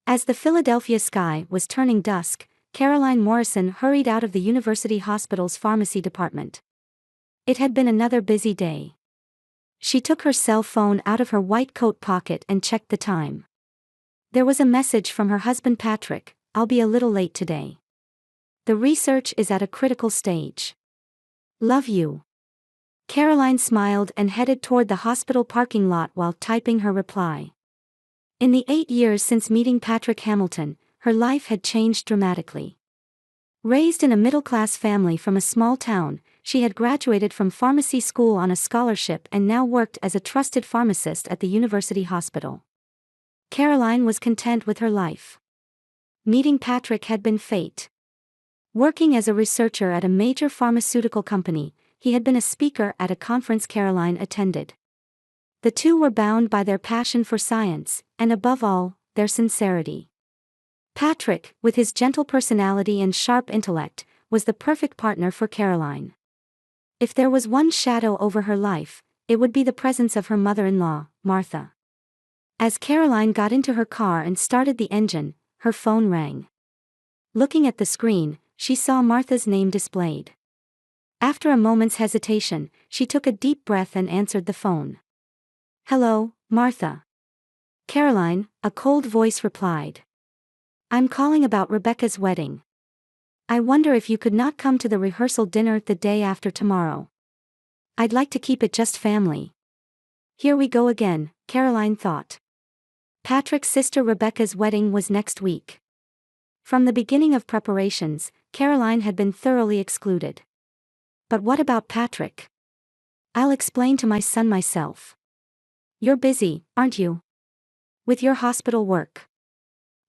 As the Philadelphia sky was turning dusk, Caroline Morrison hurried out of the university hospital's pharmacy department. It had been another busy day. She took her cell phone out of her white coat pocket and checked the time. There was a message from her husband Patrick: "I'll be a little late today. The research is at a critical stage. Love you." Caroline smiled and headed toward the hospital parking lot while typing her reply. In the 8 years since meeting Patrick Hamilton, her life had changed dramatically. Raised in a middle-class family from a small town, she had graduated from pharmacy school on a scholarship and now worked as a trusted pharmacist at the university hospital. Caroline was content with her life. Meeting Patrick had been fate. Working as a researcher at a major pharmaceutical company, he had been a speaker at a conference Caroline attended. The two were bound by their passion for science, and above all, their sincerity. Patrick, with his gentle personality and sharp intellect, was the perfect partner for Caroline. If there was one shadow over her life, it would be the presence of her mother-in-law, Martha. As Caroline got into her car and started the engine, her phone rang. Looking at the screen, she saw Martha's name displayed. After a moment's hesitation, she took a deep breath and answered the phone. "Hello, Martha." "Caroline," a cold voice replied. "I'm calling about Rebecca's wedding. I wonder if you could not come to the rehearsal dinner the day after tomorrow. I'd like to keep it just family." Here we go again, Caroline thought. Patrick's sister Rebecca's wedding was next week. From the beginning of preparations, Caroline had been thoroughly excluded. But what about Patrick? "I'll explain to my son myself." "You're busy, aren't you? With your hospital work?"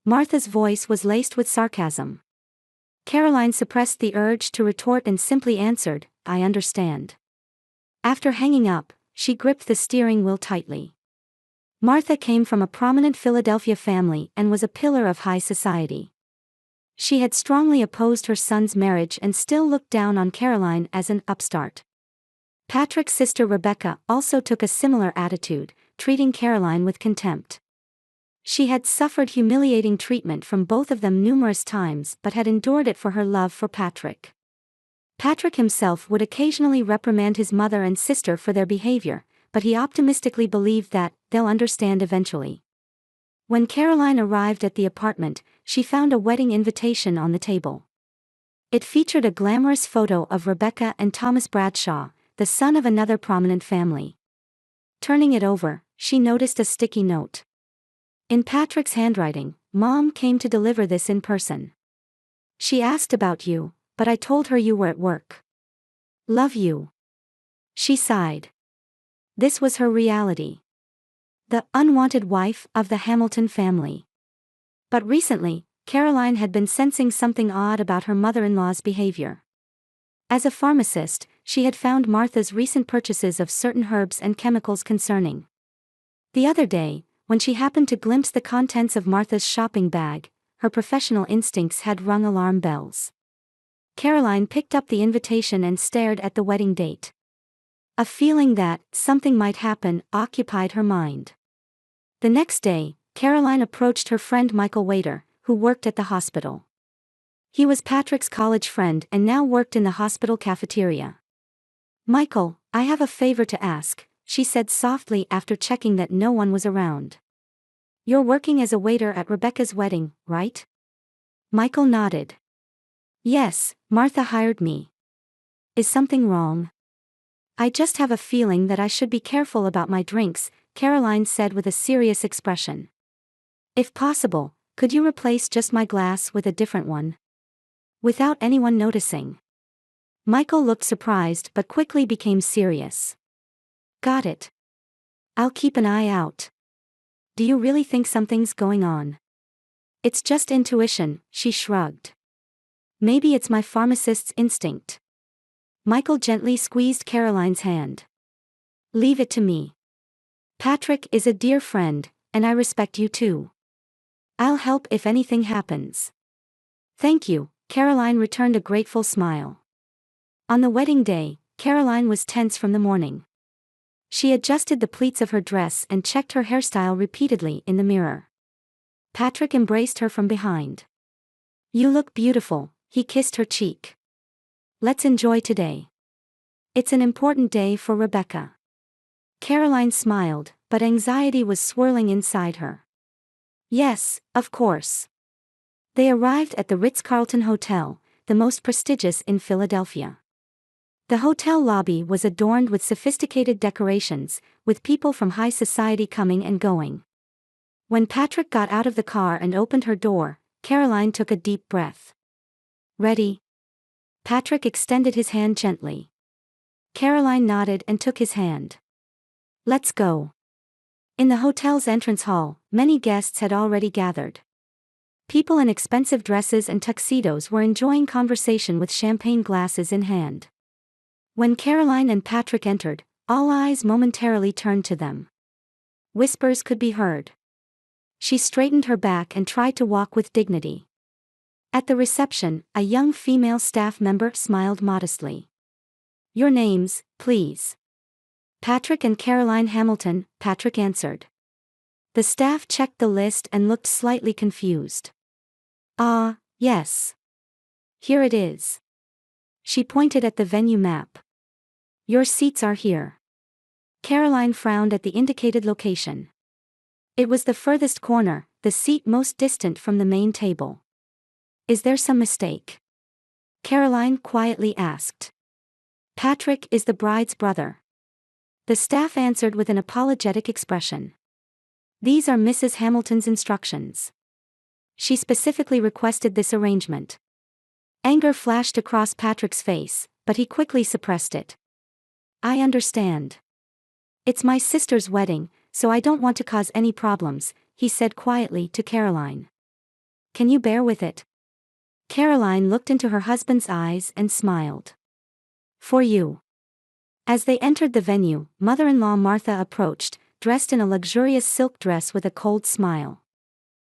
Martha's voice was laced with sarcasm. Caroline suppressed the urge to retort and simply answered, "I understand." After hanging up, she gripped the steering wheel tightly. Martha came from a prominent Philadelphia family and was a pillar of high society. She had strongly opposed her son's marriage and still looked down on Caroline as an upstart. Patrick's sister Rebecca also took a similar attitude, treating Caroline with contempt. She had suffered humiliating treatment from both of them numerous times but had endured it for her love for Patrick. Patrick himself would occasionally reprimand his mother and sister for their behavior, but he optimistically believed that they'll understand eventually. When Caroline arrived at the apartment, she found a wedding invitation on the table. It featured a glamorous photo of Rebecca and Thomas Bradshaw, the son of another prominent family. Turning it over, she noticed a sticky note. In Patrick's handwriting, "Mom came to deliver this in person. She asked about you, but I told her you were at work. Love you." She sighed. This was her reality. The unwanted wife of the Hamilton family. But recently, Caroline had been sensing something odd about her mother-in-law's behavior. As a pharmacist, she had found Martha's recent purchases of certain herbs and chemicals concerning. The other day, when she happened to glimpse the contents of Martha's shopping bag, her professional instincts had rung alarm bells. Caroline picked up the invitation and stared at the wedding date. A feeling that something might happen occupied her mind. The next day, Caroline approached her friend Michael Waiter, who worked at the hospital. He was Patrick's college friend and now worked in the hospital cafeteria. "Michael, I have a favor to ask," she said softly after checking that no one was around. "You're working as a waiter at Rebecca's wedding, right?" Michael nodded. "Yes, Martha hired me." "Is something wrong?" "I just have a feeling that I should be careful about my drinks," Caroline said with a serious expression. "If possible, could you replace just my glass with a different one? Without anyone noticing." Michael looked surprised but quickly became serious. "Got it. I'll keep an eye out." "Do you really think something's going on?" "It's just intuition," she shrugged. "Maybe it's my pharmacist's instinct." Michael gently squeezed Caroline's hand. "Leave it to me. Patrick is a dear friend, and I respect you too. I'll help if anything happens." "Thank you," Caroline returned a grateful smile. On the wedding day, Caroline was tense from the morning. She adjusted the pleats of her dress and checked her hairstyle repeatedly in the mirror. Patrick embraced her from behind. You look beautiful, he kissed her cheek. Let's enjoy today. It's an important day for Rebecca. Caroline smiled, but anxiety was swirling inside her. Yes, of course. They arrived at the Ritz-Carlton Hotel, the most prestigious in Philadelphia. The hotel lobby was adorned with sophisticated decorations, with people from high society coming and going. When Patrick got out of the car and opened her door, Caroline took a deep breath. Ready? Patrick extended his hand gently. Caroline nodded and took his hand. Let's go. In the hotel's entrance hall, many guests had already gathered. People in expensive dresses and tuxedos were enjoying conversation with champagne glasses in hand. When Caroline and Patrick entered, all eyes momentarily turned to them. Whispers could be heard. She straightened her back and tried to walk with dignity. At the reception, a young female staff member smiled modestly. Your names, please. Patrick and Caroline Hamilton, Patrick answered. The staff checked the list and looked slightly confused. Ah, yes. Here it is. She pointed at the venue map. Your seats are here. Caroline frowned at the indicated location. It was the furthest corner, the seat most distant from the main table. Is there some mistake? Caroline quietly asked. Patrick is the bride's brother. The staff answered with an apologetic expression. These are Mrs. Hamilton's instructions. She specifically requested this arrangement. Anger flashed across Patrick's face, but he quickly suppressed it. I understand. It's my sister's wedding, so I don't want to cause any problems, he said quietly to Caroline. Can you bear with it? Caroline looked into her husband's eyes and smiled. For you. As they entered the venue, mother-in-law Martha approached, dressed in a luxurious silk dress with a cold smile.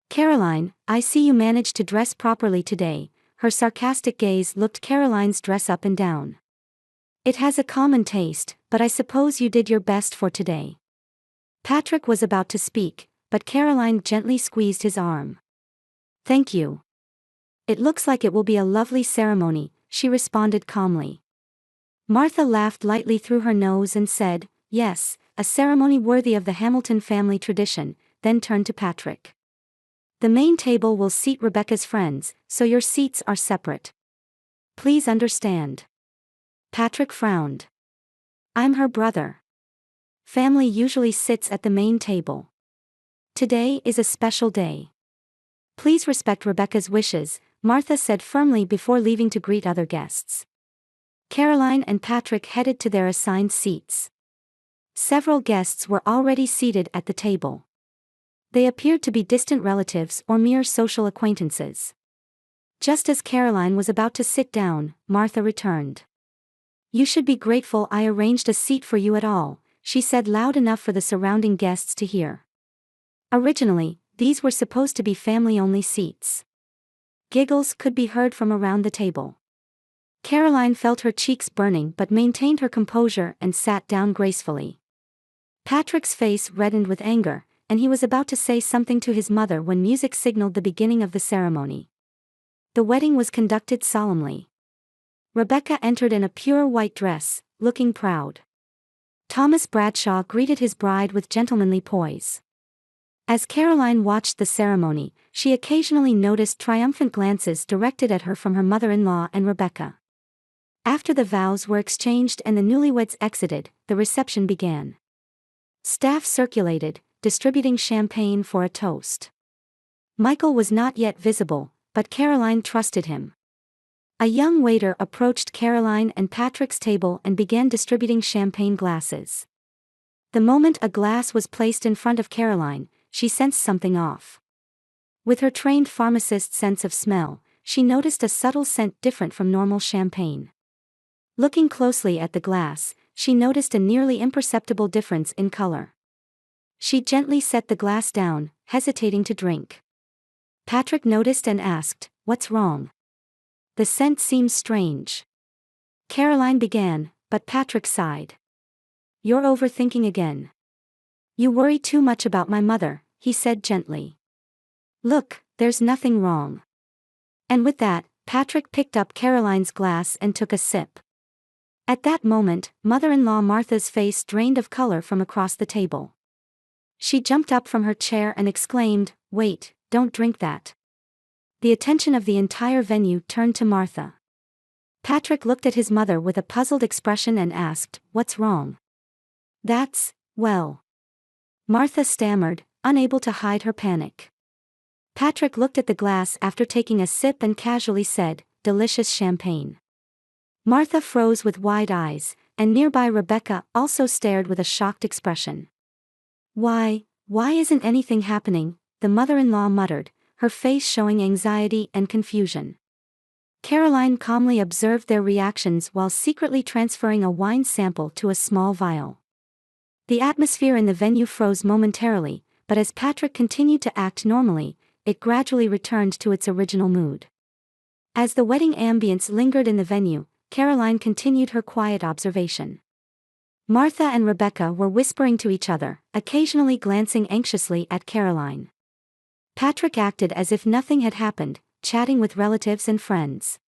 Caroline, I see you managed to dress properly today. Her sarcastic gaze looked Caroline's dress up and down. It has a common taste, but I suppose you did your best for today. Patrick was about to speak, but Caroline gently squeezed his arm. Thank you. It looks like it will be a lovely ceremony, she responded calmly. Martha laughed lightly through her nose and said, yes, a ceremony worthy of the Hamilton family tradition, then turned to Patrick. The main table will seat Rebecca's friends, so your seats are separate. Please understand. Patrick frowned. I'm her brother. Family usually sits at the main table. Today is a special day. Please respect Rebecca's wishes, Martha said firmly before leaving to greet other guests. Caroline and Patrick headed to their assigned seats. Several guests were already seated at the table. They appeared to be distant relatives or mere social acquaintances. Just as Caroline was about to sit down, Martha returned. You should be grateful I arranged a seat for you at all, she said loud enough for the surrounding guests to hear. Originally, these were supposed to be family-only seats. Giggles could be heard from around the table. Caroline felt her cheeks burning but maintained her composure and sat down gracefully. Patrick's face reddened with anger, and he was about to say something to his mother when music signaled the beginning of the ceremony. The wedding was conducted solemnly. Rebecca entered in a pure white dress, looking proud. Thomas Bradshaw greeted his bride with gentlemanly poise. As Caroline watched the ceremony, she occasionally noticed triumphant glances directed at her from her mother-in-law and Rebecca. After the vows were exchanged and the newlyweds exited, the reception began. Staff circulated, distributing champagne for a toast. Michael was not yet visible, but Caroline trusted him. A young waiter approached Caroline and Patrick's table and began distributing champagne glasses. The moment a glass was placed in front of Caroline, she sensed something off. With her trained pharmacist's sense of smell, she noticed a subtle scent different from normal champagne. Looking closely at the glass, she noticed a nearly imperceptible difference in color. She gently set the glass down, hesitating to drink. Patrick noticed and asked, "What's wrong?" The scent seems strange. Caroline began, but Patrick sighed. You're overthinking again. You worry too much about my mother, he said gently. Look, there's nothing wrong. And with that, Patrick picked up Caroline's glass and took a sip. At that moment, mother-in-law Martha's face drained of color from across the table. She jumped up from her chair and exclaimed, "Wait, don't drink that." The attention of the entire venue turned to Martha. Patrick looked at his mother with a puzzled expression and asked, "What's wrong?" Well. Martha stammered, unable to hide her panic. Patrick looked at the glass after taking a sip and casually said, "Delicious champagne." Martha froze with wide eyes, and nearby Rebecca also stared with a shocked expression. Why isn't anything happening?" the mother-in-law muttered, her face showing anxiety and confusion. Caroline calmly observed their reactions while secretly transferring a wine sample to a small vial. The atmosphere in the venue froze momentarily, but as Patrick continued to act normally, it gradually returned to its original mood. As the wedding ambience lingered in the venue, Caroline continued her quiet observation. Martha and Rebecca were whispering to each other, occasionally glancing anxiously at Caroline. Patrick acted as if nothing had happened, chatting with relatives and friends.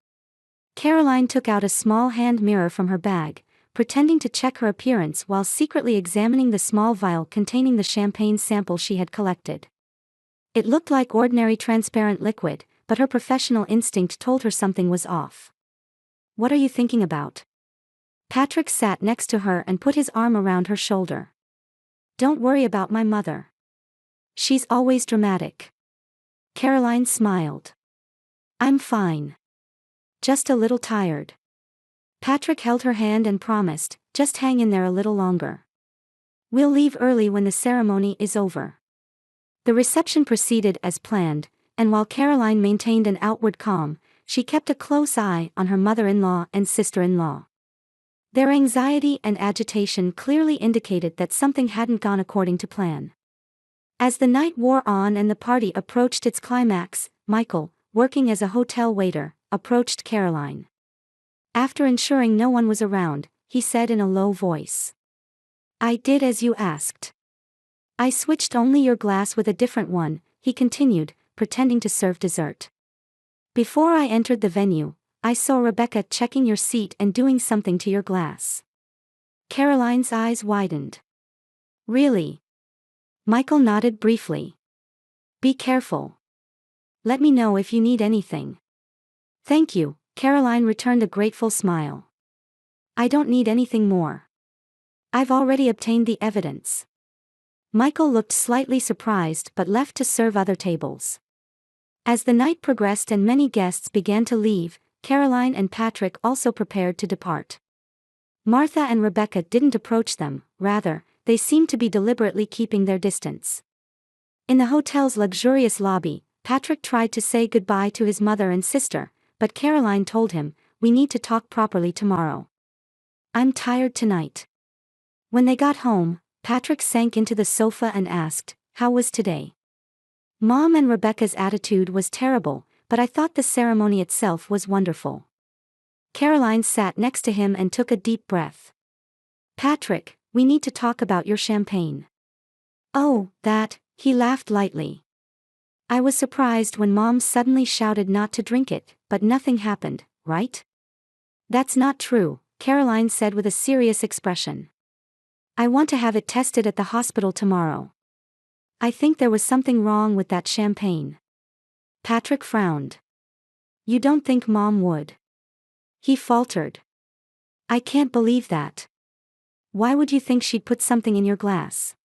Caroline took out a small hand mirror from her bag, pretending to check her appearance while secretly examining the small vial containing the champagne sample she had collected. It looked like ordinary transparent liquid, but her professional instinct told her something was off. "What are you thinking about?" Patrick sat next to her and put his arm around her shoulder. "Don't worry about my mother. She's always dramatic." Caroline smiled. "I'm fine. Just a little tired." Patrick held her hand and promised, "Just hang in there a little longer. We'll leave early when the ceremony is over." The reception proceeded as planned, and while Caroline maintained an outward calm, she kept a close eye on her mother-in-law and sister-in-law. Their anxiety and agitation clearly indicated that something hadn't gone according to plan. As the night wore on and the party approached its climax, Michael, working as a hotel waiter, approached Caroline. After ensuring no one was around, he said in a low voice, "I did as you asked. I switched only your glass with a different one," he continued, pretending to serve dessert. "Before I entered the venue, I saw Rebecca checking your seat and doing something to your glass." Caroline's eyes widened. "Really?" Michael nodded briefly. "Be careful. Let me know if you need anything." "Thank you," Caroline returned a grateful smile. "I don't need anything more. I've already obtained the evidence." Michael looked slightly surprised but left to serve other tables. As the night progressed and many guests began to leave, Caroline and Patrick also prepared to depart. Martha and Rebecca didn't approach them, rather, they seemed to be deliberately keeping their distance. In the hotel's luxurious lobby, Patrick tried to say goodbye to his mother and sister, but Caroline told him, "We need to talk properly tomorrow. I'm tired tonight." When they got home, Patrick sank into the sofa and asked, "How was today?" "Mom and Rebecca's attitude was terrible, but I thought the ceremony itself was wonderful." Caroline sat next to him and took a deep breath. "Patrick, we need to talk about your champagne." "Oh, that," he laughed lightly. "I was surprised when Mom suddenly shouted not to drink it, but nothing happened, right?" "That's not true," Caroline said with a serious expression. "I want to have it tested at the hospital tomorrow. I think there was something wrong with that champagne." Patrick frowned. "You don't think Mom would?" He faltered. "I can't believe that. Why would you think she'd put something in your glass?"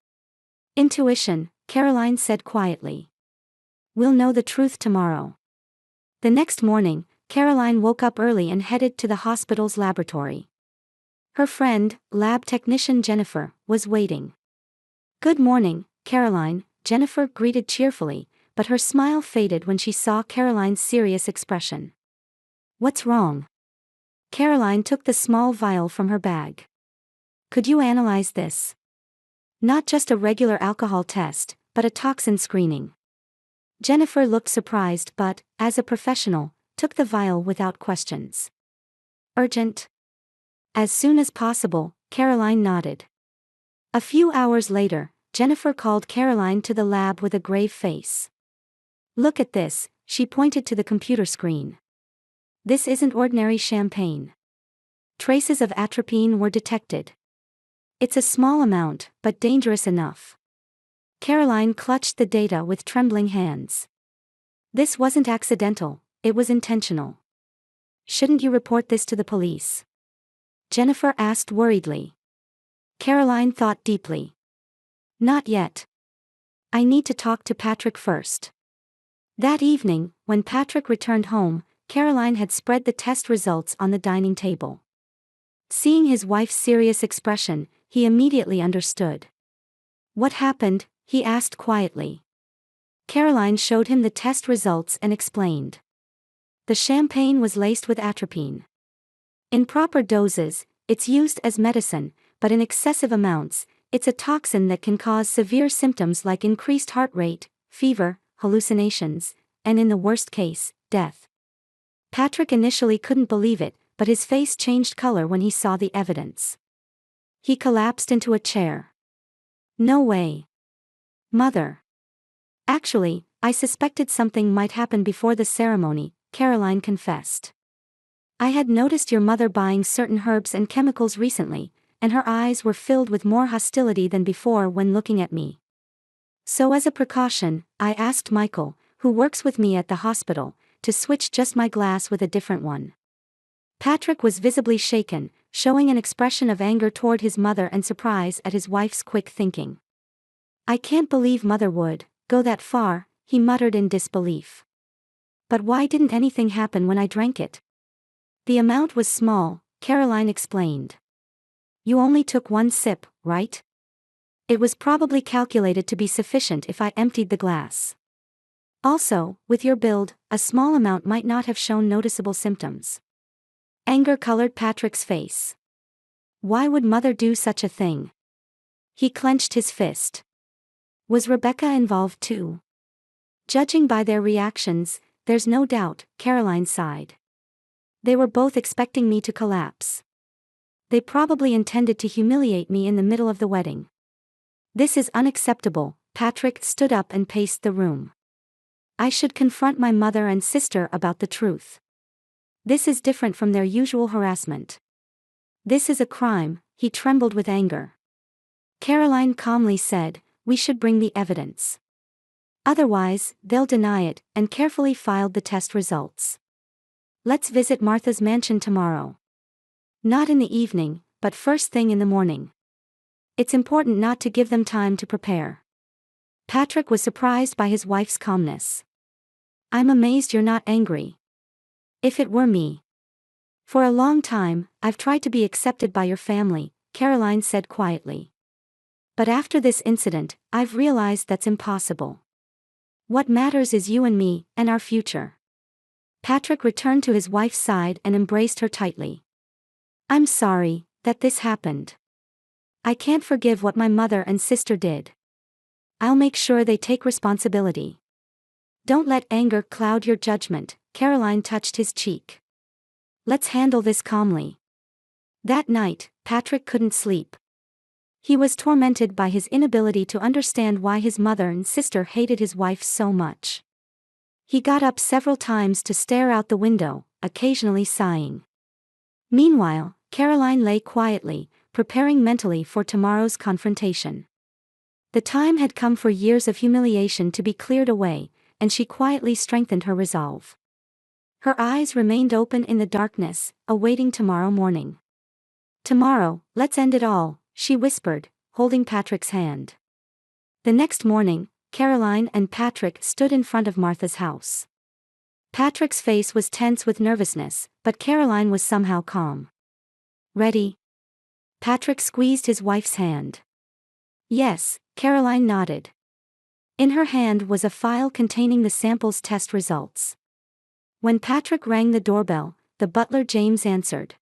"Intuition," Caroline said quietly. "We'll know the truth tomorrow." The next morning, Caroline woke up early and headed to the hospital's laboratory. Her friend, lab technician Jennifer, was waiting. "Good morning, Caroline," Jennifer greeted cheerfully, but her smile faded when she saw Caroline's serious expression. "What's wrong?" Caroline took the small vial from her bag. "Could you analyze this? Not just a regular alcohol test, but a toxin screening." Jennifer looked surprised but, as a professional, took the vial without questions. "Urgent?" "As soon as possible," Caroline nodded. A few hours later, Jennifer called Caroline to the lab with a grave face. Look at this, she pointed to the computer screen. This isn't ordinary champagne. Traces of atropine were detected. It's a small amount, but dangerous enough. Caroline clutched the data with trembling hands. This wasn't accidental, it was intentional. Shouldn't you report this to the police? Jennifer asked worriedly. Caroline thought deeply. Not yet. I need to talk to Patrick first. That evening, when Patrick returned home, Caroline had spread the test results on the dining table. Seeing his wife's serious expression, he immediately understood. What happened? He asked quietly. Caroline showed him the test results and explained. The champagne was laced with atropine. In proper doses, it's used as medicine, but in excessive amounts, it's a toxin that can cause severe symptoms like increased heart rate, fever, hallucinations, and in the worst case, death. Patrick initially couldn't believe it, but his face changed color when he saw the evidence. He collapsed into a chair. No way. Mother. Actually, I suspected something might happen before the ceremony, Caroline confessed. I had noticed your mother buying certain herbs and chemicals recently, and her eyes were filled with more hostility than before when looking at me. So as a precaution, I asked Michael, who works with me at the hospital, to switch just my glass with a different one. Patrick was visibly shaken, showing an expression of anger toward his mother and surprise at his wife's quick thinking. I can't believe Mother would go that far, he muttered in disbelief. But why didn't anything happen when I drank it? The amount was small, Caroline explained. You only took one sip, right? It was probably calculated to be sufficient if I emptied the glass. Also, with your build, a small amount might not have shown noticeable symptoms. Anger colored Patrick's face. Why would Mother do such a thing? He clenched his fist. Was Rebecca involved too? Judging by their reactions, there's no doubt, Caroline sighed. They were both expecting me to collapse. They probably intended to humiliate me in the middle of the wedding. This is unacceptable, Patrick stood up and paced the room. I should confront my mother and sister about the truth. This is different from their usual harassment. This is a crime, he trembled with anger. Caroline calmly said, we should bring the evidence. Otherwise, they'll deny it, and carefully filed the test results. Let's visit Martha's mansion tomorrow. Not in the evening, but first thing in the morning. It's important not to give them time to prepare. Patrick was surprised by his wife's calmness. I'm amazed you're not angry. If it were me. For a long time, I've tried to be accepted by your family, Caroline said quietly. But after this incident, I've realized that's impossible. What matters is you and me, and our future. Patrick returned to his wife's side and embraced her tightly. I'm sorry that this happened. I can't forgive what my mother and sister did. I'll make sure they take responsibility. Don't let anger cloud your judgment, Caroline touched his cheek. Let's handle this calmly. That night, Patrick couldn't sleep. He was tormented by his inability to understand why his mother and sister hated his wife so much. He got up several times to stare out the window, occasionally sighing. Meanwhile, Caroline lay quietly, preparing mentally for tomorrow's confrontation. The time had come for years of humiliation to be cleared away, and she quietly strengthened her resolve. Her eyes remained open in the darkness, awaiting tomorrow morning. Tomorrow, let's end it all, she whispered, holding Patrick's hand. The next morning, Caroline and Patrick stood in front of Martha's house. Patrick's face was tense with nervousness, but Caroline was somehow calm. Ready? Patrick squeezed his wife's hand. Yes, Caroline nodded. In her hand was a file containing the sample's test results. When Patrick rang the doorbell, the butler James answered.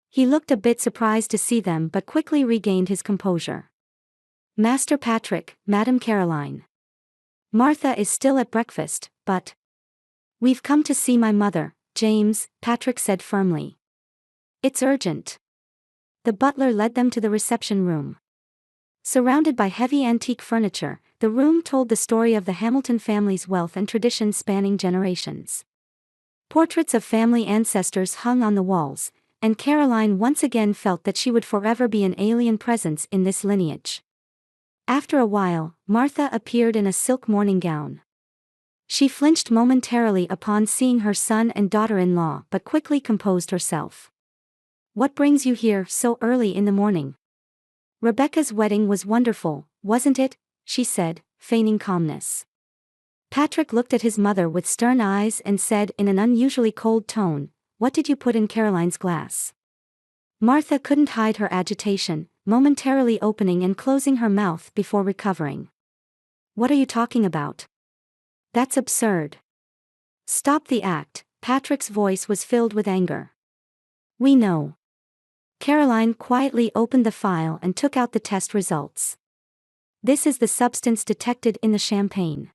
He looked a bit surprised to see them but quickly regained his composure. Master Patrick, Madam Caroline. Martha is still at breakfast, but... We've come to see my mother, James, Patrick said firmly. It's urgent. The butler led them to the reception room. Surrounded by heavy antique furniture, the room told the story of the Hamilton family's wealth and tradition spanning generations. Portraits of family ancestors hung on the walls, and Caroline once again felt that she would forever be an alien presence in this lineage. After a while, Martha appeared in a silk morning gown. She flinched momentarily upon seeing her son and daughter-in-law but quickly composed herself. "What brings you here so early in the morning?" "Rebecca's wedding was wonderful, wasn't it?" she said, feigning calmness. Patrick looked at his mother with stern eyes and said in an unusually cold tone, "What did you put in Caroline's glass?" Martha couldn't hide her agitation, momentarily opening and closing her mouth before recovering. "What are you talking about? That's absurd." "Stop the act." Patrick's voice was filled with anger. "We know." Caroline quietly opened the file and took out the test results. "This is the substance detected in the champagne.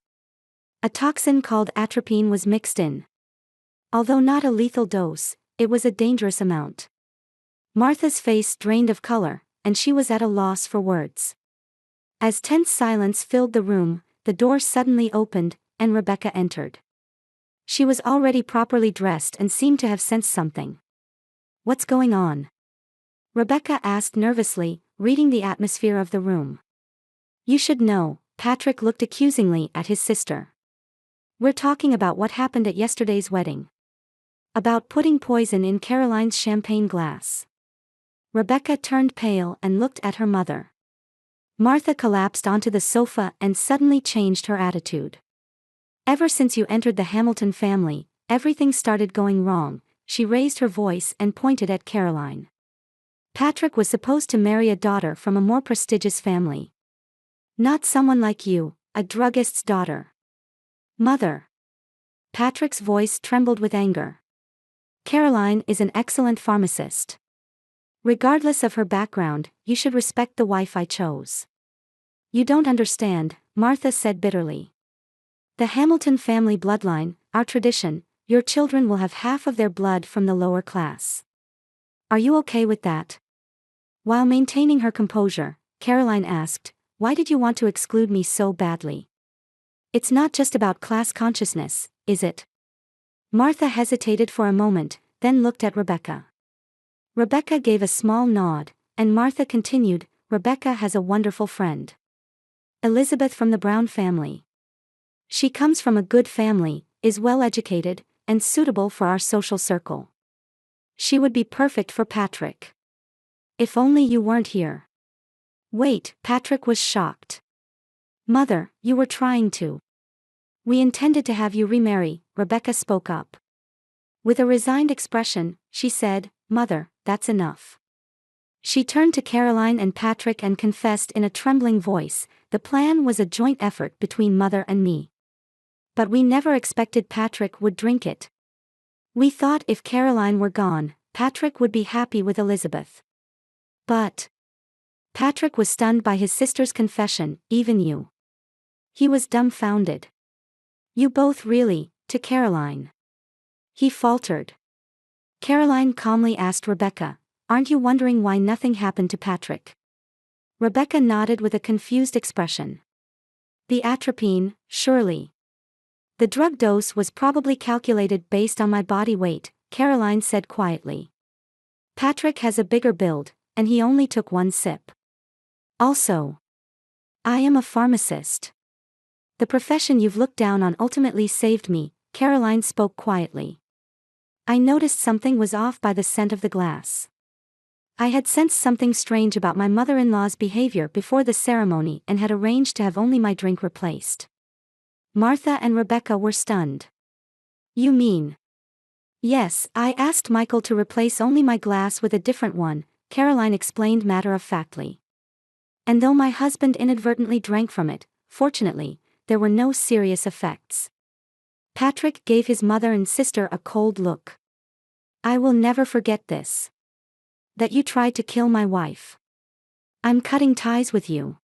A toxin called atropine was mixed in. Although not a lethal dose, it was a dangerous amount." Martha's face drained of color, and she was at a loss for words. As tense silence filled the room, the door suddenly opened, and Rebecca entered. She was already properly dressed and seemed to have sensed something. "What's going on?" Rebecca asked nervously, reading the atmosphere of the room. "You should know." Patrick looked accusingly at his sister. "We're talking about what happened at yesterday's wedding. About putting poison in Caroline's champagne glass." Rebecca turned pale and looked at her mother. Martha collapsed onto the sofa and suddenly changed her attitude. "Ever since you entered the Hamilton family, everything started going wrong." She raised her voice and pointed at Caroline. "Patrick was supposed to marry a daughter from a more prestigious family. Not someone like you, a druggist's daughter." "Mother." Patrick's voice trembled with anger. "Caroline is an excellent pharmacist. Regardless of her background, you should respect the wife I chose." "You don't understand," Martha said bitterly. "The Hamilton family bloodline, our tradition, your children will have half of their blood from the lower class. Are you okay with that?" While maintaining her composure, Caroline asked, "Why did you want to exclude me so badly? It's not just about class consciousness, is it?" Martha hesitated for a moment, then looked at Rebecca. Rebecca gave a small nod, and Martha continued, "Rebecca has a wonderful friend. Elizabeth from the Brown family. She comes from a good family, is well educated, and suitable for our social circle. She would be perfect for Patrick. If only you weren't here." "Wait," Patrick was shocked. "Mother, you were trying to." "We intended to have you remarry," Rebecca spoke up. With a resigned expression, she said, "Mother, that's enough." She turned to Caroline and Patrick and confessed in a trembling voice, "The plan was a joint effort between Mother and me. But we never expected Patrick would drink it. We thought if Caroline were gone, Patrick would be happy with Elizabeth. But..." Patrick was stunned by his sister's confession, "Even you." He was dumbfounded. "You both really," to Caroline. He faltered. Caroline calmly asked Rebecca, "Aren't you wondering why nothing happened to Patrick?" Rebecca nodded with a confused expression. "The atropine, surely. The drug dose was probably calculated based on my body weight," Caroline said quietly. "Patrick has a bigger build, and he only took one sip. Also, I am a pharmacist. The profession you've looked down on ultimately saved me," Caroline spoke quietly. "I noticed something was off by the scent of the glass. I had sensed something strange about my mother-in-law's behavior before the ceremony and had arranged to have only my drink replaced." Martha and Rebecca were stunned. "You mean?" "Yes, I asked Michael to replace only my glass with a different one," Caroline explained matter-of-factly. "And though my husband inadvertently drank from it, fortunately, there were no serious effects." Patrick gave his mother and sister a cold look. "I will never forget this. That you tried to kill my wife. I'm cutting ties with you."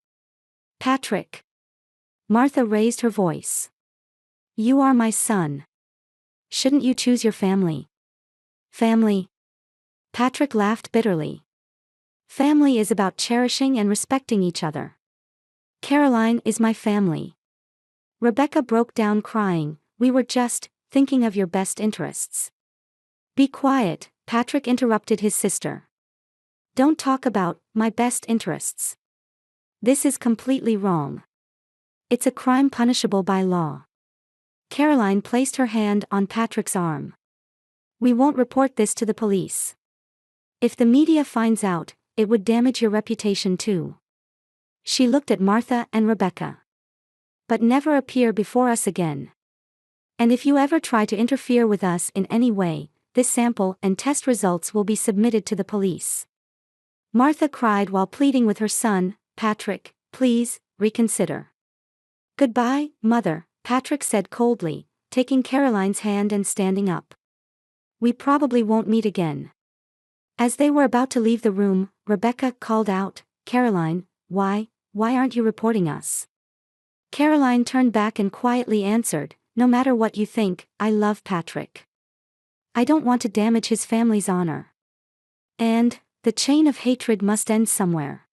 "Patrick." Martha raised her voice. "You are my son. Shouldn't you choose your family?" "Family?" Patrick laughed bitterly. "Family is about cherishing and respecting each other. Caroline is my family. Rebecca broke down crying. We were just thinking of your best interests. Be quiet, Patrick interrupted his sister. Don't talk about my best interests. This is completely wrong. It's a crime punishable by law. Caroline placed her hand on Patrick's arm. We won't report this to the police. If the media finds out, it would damage your reputation too. She looked at Martha and Rebecca. But never appear before us again. And if you ever try to interfere with us in any way, this sample and test results will be submitted to the police. Martha cried while pleading with her son, Patrick, please, reconsider. Goodbye, Mother, Patrick said coldly, taking Caroline's hand and standing up. We probably won't meet again. As they were about to leave the room, Rebecca called out, Caroline, why aren't you reporting us? Caroline turned back and quietly answered, no matter what you think, I love Patrick. I don't want to damage his family's honor. And the chain of hatred must end somewhere.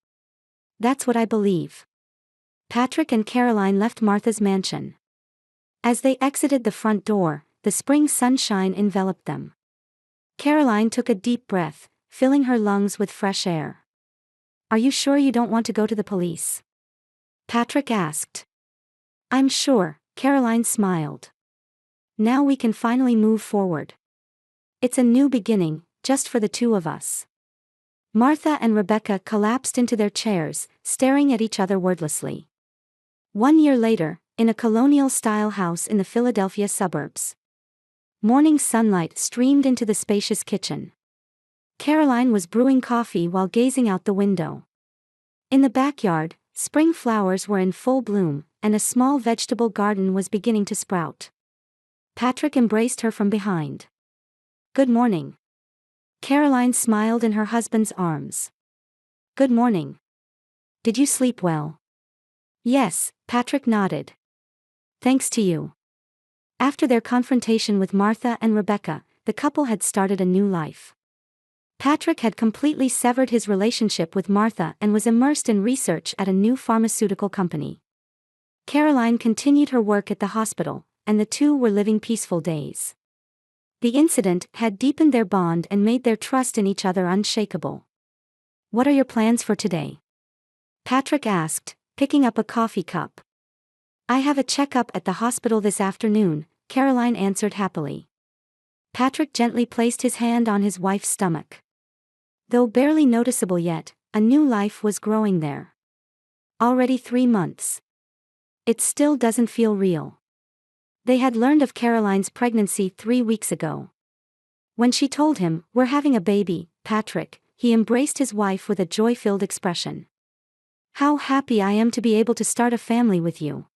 That's what I believe. Patrick and Caroline left Martha's mansion. As they exited the front door, the spring sunshine enveloped them. Caroline took a deep breath, filling her lungs with fresh air. Are you sure you don't want to go to the police? Patrick asked. I'm sure, Caroline smiled. Now we can finally move forward. It's a new beginning, just for the two of us. Martha and Rebecca collapsed into their chairs, staring at each other wordlessly. 1 year later, in a colonial-style house in the Philadelphia suburbs. Morning sunlight streamed into the spacious kitchen. Caroline was brewing coffee while gazing out the window. In the backyard, spring flowers were in full bloom, and a small vegetable garden was beginning to sprout. Patrick embraced her from behind. Good morning. Caroline smiled in her husband's arms. Good morning. Did you sleep well? Yes, Patrick nodded. Thanks to you. After their confrontation with Martha and Rebecca, the couple had started a new life. Patrick had completely severed his relationship with Martha and was immersed in research at a new pharmaceutical company. Caroline continued her work at the hospital, and the two were living peaceful days. The incident had deepened their bond and made their trust in each other unshakable. What are your plans for today? Patrick asked, picking up a coffee cup. I have a checkup at the hospital this afternoon, Caroline answered happily. Patrick gently placed his hand on his wife's stomach. Though barely noticeable yet, a new life was growing there. Already 3 months. It still doesn't feel real. They had learned of Caroline's pregnancy 3 weeks ago. When she told him, we're having a baby, Patrick, he embraced his wife with a joy-filled expression. How happy I am to be able to start a family with you.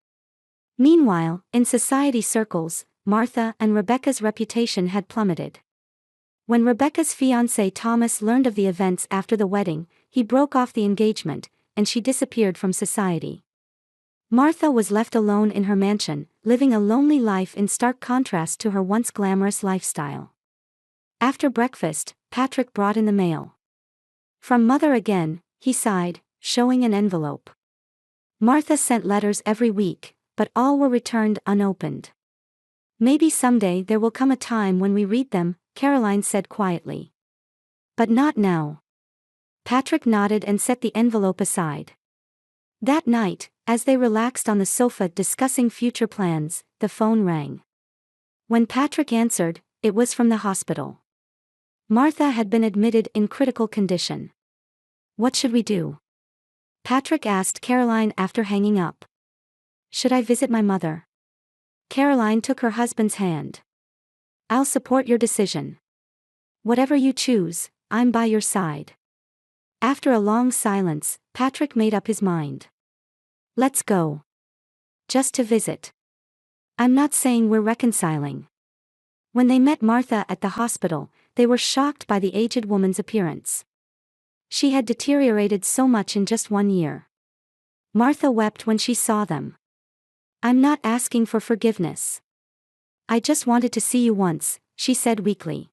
Meanwhile, in society circles, Martha and Rebecca's reputation had plummeted. When Rebecca's fiancé Thomas learned of the events after the wedding, he broke off the engagement, and she disappeared from society. Martha was left alone in her mansion, living a lonely life in stark contrast to her once glamorous lifestyle. After breakfast, Patrick brought in the mail. From Mother again, he sighed, showing an envelope. Martha sent letters every week, but all were returned unopened. Maybe someday there will come a time when we read them, Caroline said quietly. But not now. Patrick nodded and set the envelope aside. That night, as they relaxed on the sofa discussing future plans, the phone rang. When Patrick answered, it was from the hospital. Martha had been admitted in critical condition. What should we do? Patrick asked Caroline after hanging up. Should I visit my mother? Caroline took her husband's hand. I'll support your decision. Whatever you choose, I'm by your side. After a long silence, Patrick made up his mind. Let's go. Just to visit. I'm not saying we're reconciling. When they met Martha at the hospital, they were shocked by the aged woman's appearance. She had deteriorated so much in just 1 year. Martha wept when she saw them. I'm not asking for forgiveness. I just wanted to see you once, she said weakly.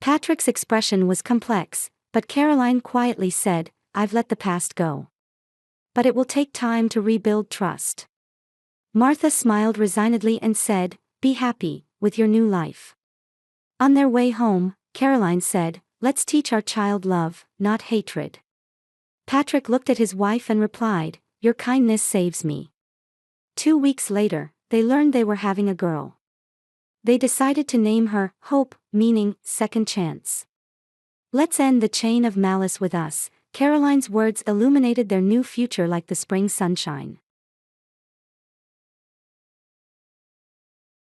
Patrick's expression was complex, but Caroline quietly said, I've let the past go. But it will take time to rebuild trust. Martha smiled resignedly and said, "Be happy with your new life." On their way home, Caroline said, "Let's teach our child love, not hatred." Patrick looked at his wife and replied, "Your kindness saves me." 2 weeks later, they learned they were having a girl. They decided to name her Hope, meaning second chance. "Let's end the chain of malice with us." Caroline's words illuminated their new future like the spring sunshine.